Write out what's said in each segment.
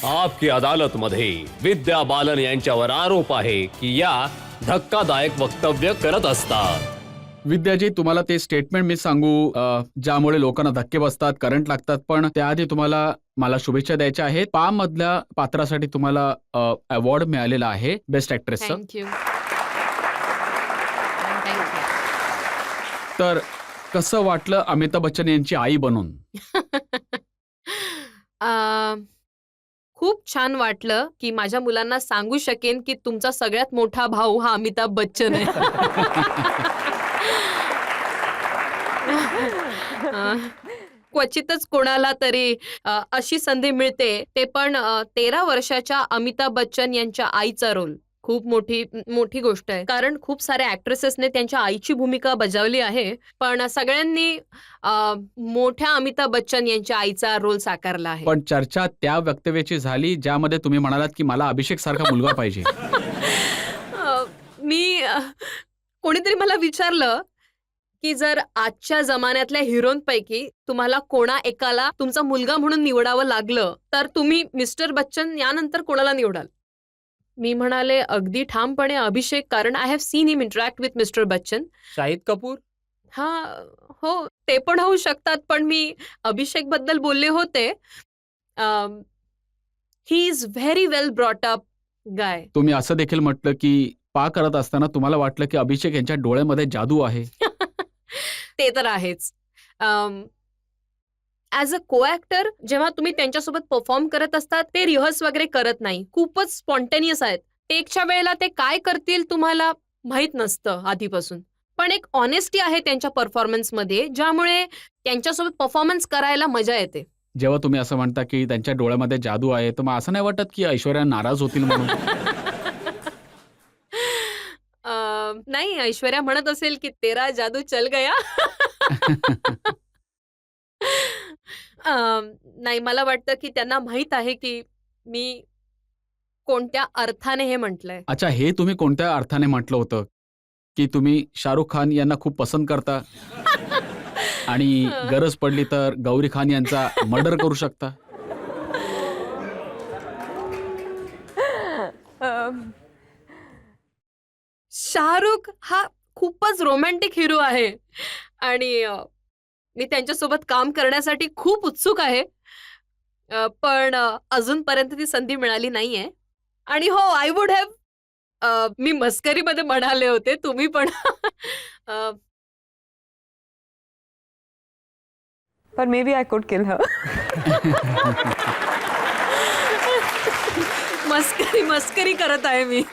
आपकी अदालत मध्ये विद्या बालन यांच्यावर आरोप आहे की या धक्कादायक वक्तव्य करत असतात. विद्याजी, तुम्हाला ते स्टेटमेंट मी सांगू ज्यामुळे लोकांना धक्के बसतात, करंट लागतात, पण त्याआधी तुम्हाला मला शुभेच्छा द्यायच्या आहेत. पाम मधल्या पात्रासाठी तुम्हाला अवॉर्ड मिळालेला आहे बेस्ट ऍक्ट्रेसचा. थँक्यू. तर कसं वाटलं अमिताभ बच्चन यांची आई बनून? खूप छान वाटलं की माझ्या मुलांना सांगू शकेन की तुमचा सगळ्यात मोठा भाऊ हा अमिताभ बच्चन आहे. क्वचितच कोणाला तरी अशी संधी मिळते, ते पण 13 वर्षाच्या अमिताभ बच्चन यांच्या आईचा रोल. खूप मोठी गोष्ट आहे, कारण खूप साऱ्या ऍक्ट्रेसेसने त्यांच्या आईची भूमिका बजावली आहे, पण सगळ्यांनी मोठ्या अमिताभ बच्चन यांच्या आईचा रोल साकारला आहे. पण चर्चा त्या वक्तव्याची झाली ज्यामध्ये तुम्ही म्हणालात की मला अभिषेक सारखा मुलगा पाहिजे. कोणीतरी मला विचारलं की जर आजच्या जमान्यातल्या हिरोंपैकी तुम्हाला कोणा एकाला तुमचा मुलगा म्हणून निवडावं लागलं तर तुम्ही मिस्टर बच्चन यानंतर कोणाला निवडाल? मी म्हणाले अगदी ठामपणे अभिषेक, कारण I have seen him interact with mister Bachchan. Shahid Kapoor? हो, ते पण होऊ शकतात, पण मी अभिषेक बद्दल बोलले होते. He is very well brought up guy. तुम्ही असं देखील म्हटलं की पा करत असताना तुम्हाला वाटलं की अभिषेक यांच्या डोळ्यामध्ये जादू आहे. ते तर आहेच. ॲज अ को ॲक्टर जेव्हा तुम्ही त्यांच्यासोबत परफॉर्म करत असतात ते रिहर्स वगैरे करत नाही, खूपच स्पॉन्टेनियस आहेत. टेकच्या वेळेला ते काय करतील तुम्हाला माहीत नसतं आधीपासून, पण एक ऑनेस्टी आहे त्यांच्या परफॉर्मन्समध्ये ज्यामुळे त्यांच्यासोबत परफॉर्मन्स करायला मजा येते. जेव्हा तुम्ही असं म्हणता की त्यांच्या डोळ्यामध्ये जादू आहे, तर मग असं नाही वाटत की ऐश्वर्या नाराज होतील म्हणून? नाही, ऐश्वर्या म्हणत असेल की तेरा जादू चल गया. नाही, मला वाटतं की त्यांना माहित आहे की मी कोणत्या अर्थाने हे म्हटलंय. अच्छा, हे तुम्ही कोणत्या अर्थाने म्हटलं होतं की तुम्ही शाहरुख खान यांना खूप पसंत करता आणि गरज पडली तर गौरी खान यांचा मर्डर करू शकता? शाहरुख हा खूपच रोमॅन्टिक हिरो आहे आणि मी त्यांच्यासोबत काम करण्यासाठी खूप उत्सुक आहे, पण अजूनपर्यंत ती संधी मिळाली नाहीये. आणि हो, आय वुड हॅव, मी मस्करीमध्ये म्हणाले होते, तुम्ही पण. But maybe I could kill her. मस्करी करत आहे मी.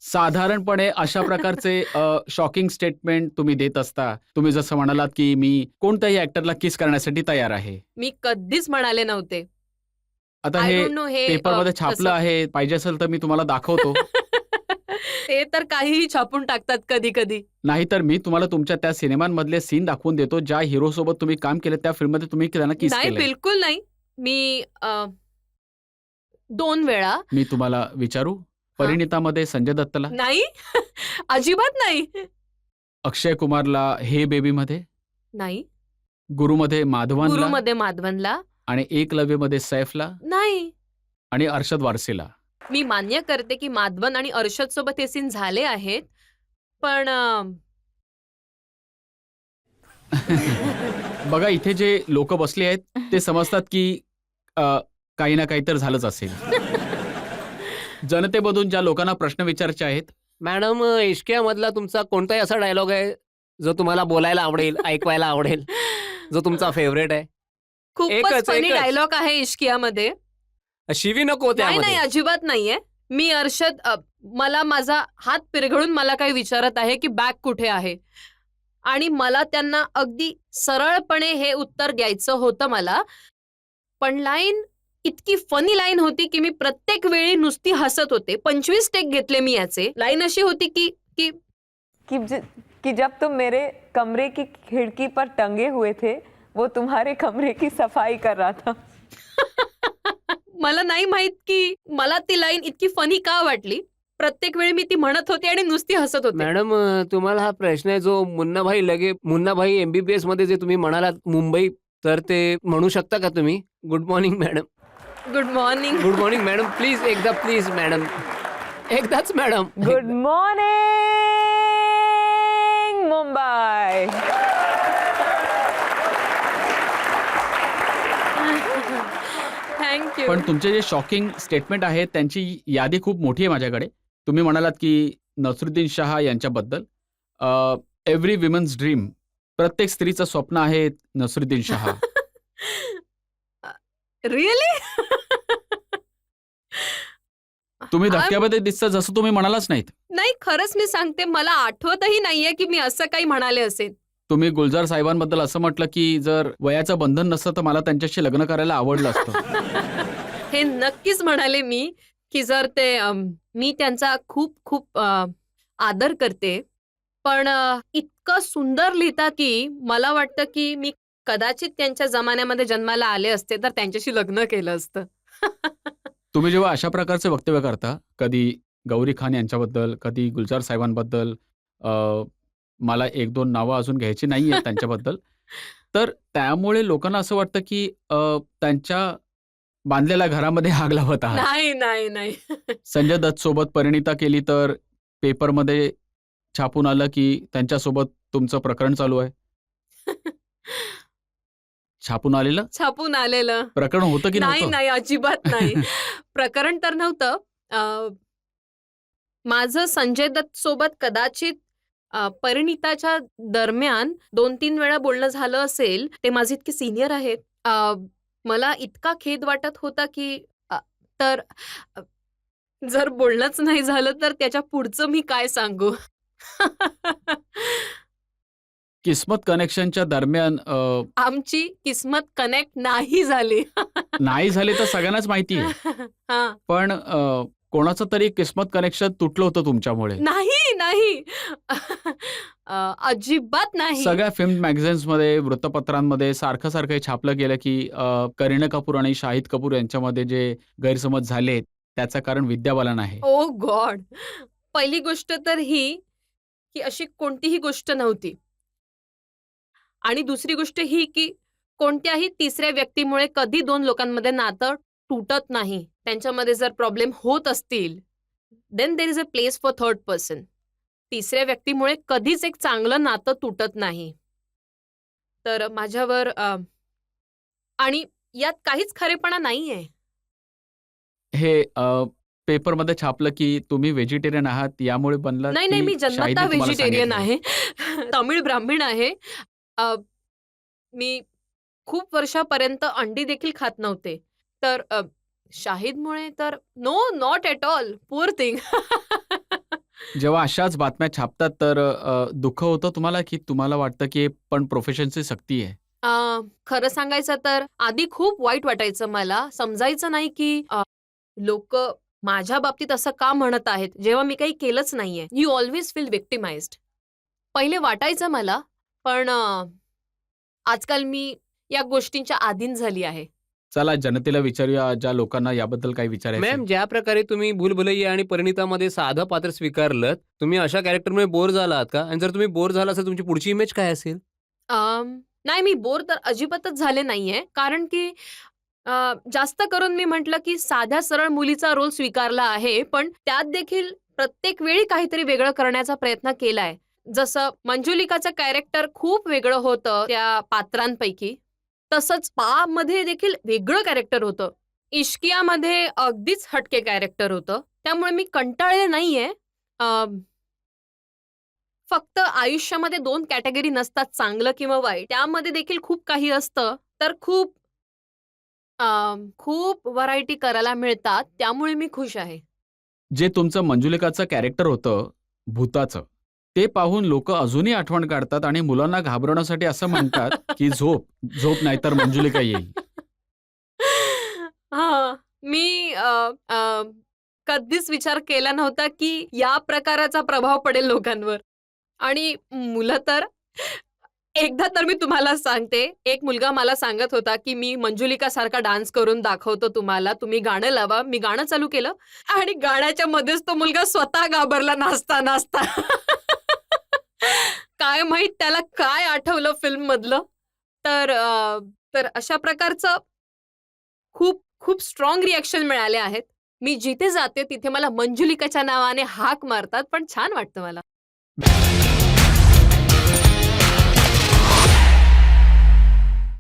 साधारणपणे अशा प्रकारचे शॉकिंग स्टेटमेंट तुम्ही देत असता. तुम्ही जसं म्हणालात की मी कोणत्याही ऍक्टरला किस करण्यासाठी तयार आहे. मी कधीच म्हणाले नव्हते. आता I हे don't know हे पेपरमध्ये छापलं कसं. आहे, पाहिजे असेल तर मी तुम्हाला दाखवतो. ते तर काहीही छापून टाकतात कधी कधी. नाहीतर मी तुम्हाला तुमच्या त्या सिनेमांमधले सीन दाखवून देतो ज्या हिरो सोबत तुम्ही काम केलं, त्या फिल्ममध्ये तुम्ही त्यांना किस नाही, केलंय. बिलकुल नाही. मी 2 वेळा. मी तुम्हाला विचारू, परिणितामध्ये संजय दत्तला, नाही. अजिबात नाही. अक्षय कुमारला हे बेबीमध्ये, नाही. गुरुमध्ये माधवनला गुरुमध्ये माधवनला आणि एकलव्यमध्ये सैफला नाही. आणि अर्शद वारसीला. मी मान्य करते की माधवन आणि अर्शद सोबत हे सीन झाले आहेत, पण बघा, इथे जे लोक बसले आहेत ते समजतात की काही ना काही तर झालंच असेल. जनतेमधून ज्या लोकांना प्रश्न विचारायचे आहेत. मॅडम, इश्किया मधला तुमचा कोणताही असा डायलॉग आहे जो तुम्हाला बोलायला आवडेल, ऐकवायला आवडेल, जो तुमचा फेवरेट आहे? खूपच फनी एकच. डायलॉग आहे इश्कियामध्ये. शिवी नको नाही, त्यामध्ये. अजिबात नाहीये. मी अर्शद, मला माझा हात पिरघळून मला काही विचारत आहे की बॅग कुठे आहे, आणि मला त्यांना अगदी सरळपणे हे उत्तर द्यायचं होतं मला, पण लाईन इतकी फनी लाईन होती की मी प्रत्येक वेळी नुसती हसत होते. 25 टेक घेतले मी याचे. लाईन अशी होती की की कि जब तुम मेरे कमरे की खिड़की पर टंगे हुए थे, वो तुम्हारे कमरे की सफाई कर रहा था. मला नाही माहित की मला ती लाईन इतकी फनी का वाटली. प्रत्येक वेळी मी ती म्हणत होते आणि नुसती हसत होते. मॅडम, तुम्हाला हा प्रश्न आहे जो मुन्नाभाई MBBS मध्ये जे तुम्ही म्हणालात मुंबई, तर ते म्हणू शकता का तुम्ही? Good morning madam. Good morning. Good morning madam. Please एकदा प्लीज मॅडम. एकदाच madam. Good morning Mumbai. Thank you. पण तुमचे जे शॉकिंग स्टेटमेंट आहेत त्यांची यादी खूप मोठी आहे माझ्याकडे. तुम्ही म्हणालात की नसरुद्दीन शाह यांच्याबद्दल एव्हरी विमन्स ड्रीम, प्रत्येक स्त्रीचं स्वप्न आहे नसरुद्दीन शाह. रिअली? तुम्ही धक्क्यामध्ये दिसता जसं तुम्ही म्हणालाच नाहीत. नाही, खरंच मी सांगते, मला आठवतही नाहीये की मी असं काही म्हणाले असेल. तुम्ही गुलजार साहेबांबद्दल असं म्हटलं की जर वयाचं बंधन नसतं तर मला त्यांच्याशी लग्न करायला आवडलं असतं. हे नक्कीच म्हणाले मी की जर ते मी त्यांचा खूप खूप आदर करते, पण इतकं सुंदर लिहितात की मला वाटतं की मी कदाचित त्यांच्या जमान्यामध्ये जन्माला आले असते तर त्यांच्याशी लग्न केलं असतं. तुम्ही जेव्हा अशा प्रकारचे वक्तव्य करता, कधी गौरी खान यांच्याबद्दल, कधी गुलजार साहेबांबद्दल, मला 1-2 नावं अजून घ्यायची नाहीये त्यांच्याबद्दल, तर त्यामुळे लोकांना असं वाटतं की त्यांच्या बांधलेल्या घरामध्ये आग लावत आहात. नाही नाही नाही. संजय दत्त सोबत परिणीता केली तर पेपरमध्ये छापून आलं की त्यांच्यासोबत तुमचं प्रकरण चालू आहे. छापून आलेलं छापून आलेलं प्रकरण होतं की नाही नव्हतं? नाही, अजिबात नाही. प्रकरण तर नव्हतं. माझं संजय दत्त सोबत कदाचित परिणीताच्या दरम्यान 2-3 वेळा बोलणं झालं असेल. ते माझे इतके सिनियर आहेत. मला इतका खेद वाटत होता की तर जर बोलणंच नाही झालं तर त्याच्या पुढचं मी काय सांगू. किस्मत कनेक्शनच्या दरम्यान आमची किस्मत कनेक्ट नाही झाली. नाही झाले तर सगळ्यांनाच माहिती आहे. हां. पण कोणाचं तरी किस्मत कनेक्शन तुटलं होतं तुमच्यामुळे. नाही नाही. अजिबात नाही. सगळ्या फिल्म मॅगझिन्समध्ये, वृत्तपत्रांमध्ये सारखं-सारखं हे छापलं गेलं की करीना कपूर आणि शाहिद कपूर यांच्यामध्ये जे गैरसमज झालेत, त्याचं कारण विद्या बालन आहे. ओ गॉड! पहिली गोष्ट तर ही, की अशी कोणतीही गोष्ट नव्हती. आणि दुसरी गोष्ट ही, की कोणत्याही तिसऱ्या व्यक्तीमुळे कधी 2 लोकांमध्ये नातं तुटत नाही. त्यांच्यामध्ये जर प्रॉब्लेम होत असतील, then there is a place for third person. तिसऱ्या व्यक्तीमुळे कधीच एक चांगलं नातं तुटत नाही. तर माझ्यावर आणि यात काहीच खरेपणा नाहीये. हे पेपरमध्ये छापलं की तुम्ही व्हेजिटेरियन आहात यामुळे बनलात नाही, नाही, की मी शाहिदने जन्मतः तुम्हाला व्हेजिटेरियन सांगितलं? आहे. तमिळ ब्राह्मण आहे. मी खूप वर्षापर्यंत अंडी देखील खात नव्हते. तर शाहिदमुळे तर no, not at all. Poor thing. जेव्हा अशाच बातम्या छापतात तर दुःख होतं तुम्हाला की तुम्हाला वाटतं की हे पण प्रोफेशनची सक्ती आहे? खरं सांगायचं तर आधी खूप वाईट वाटायचं मला. समजायचं नाही की लोकं माझ्या बाबतीत असं का म्हणत आहेत, जेव्हा मी काही केलंच नाहीये. You always feel victimised. पहिले वाटायचं मला, पण आजकाल मी या गोष्टींच्या अधीन झाली आहे. चला जनतेला विचारूया, ज्या लोकांना याबद्दल काही विचारायचं मॅम, आहे. ज्या प्रकारे तुम्ही भूलभुलैया आणि परिणीतामध्ये साधं पात्र स्वीकारलं, तुम्ही अशा कॅरेक्टरमुळे बोर झाला आहात का? आणि जर तुम्ही बोर झाला असेल, तुमची पुढची इमेज काय असेल? नाही, मी बोर तर अजिबातच झाले नाहीये. कारण की जास्त करून मी म्हटलं की साध्या सरळ मुलीचा रोल स्वीकारला आहे, पण त्यात देखील प्रत्येक वेळी काहीतरी वेगळं करण्याचा प्रयत्न केलाय. जसं मंजुलिकाचं कॅरेक्टर खूप वेगळं होतं त्या पात्रांपैकी, तसंच मध्ये देखील वेगळं कॅरेक्टर होतं. इश्कियामध्ये अगदीच हटके कॅरेक्टर होतं. त्यामुळे मी कंटाळले नाहीये. फक्त आयुष्यामध्ये 2 कॅटेगरी नसतात, चांगलं किंवा वाईट. त्यामध्ये देखील खूप काही असतं. तर खूप व्हरायटी करायला मिळतात. त्यामुळे मी खुश आहे. जे तुमचं मंजुलिकाचं कॅरेक्टर होतं, भूताचं, ते पाहून लोकं अजूनही आठवण काढतात आणि मुलांना घाबरवण्यासाठी असं म्हणतात की झोप, झोप नाहीतर मंजुलिका येईल. हां, मी कधीच विचार केला नव्हता की या प्रकाराचा प्रभाव पडेल लोकांवर. आणि मुलं तर एकदा तर मी तुम्हाला सांगते, एक मुलगा मला सांगत होता की मी मंजुलिकासारखा डान्स करून दाखवतो तुम्हाला, तुम्ही गाणं लावा. मी गाणं चालू केलं आणि गाण्याच्या मध्येच तो मुलगा स्वतः घाबरला नाचता-नाचता. काय माहीत त्याला काय आठवलं फिल्ममधलं. तर अशा प्रकारचं खूप खूप स्ट्रॉंग रिॲक्शन मिळाल्या आहेत. मी जिथे जाते तिथे मला मंजुलिकाच्या नावाने हाक मारतात, पण छान वाटतं मला.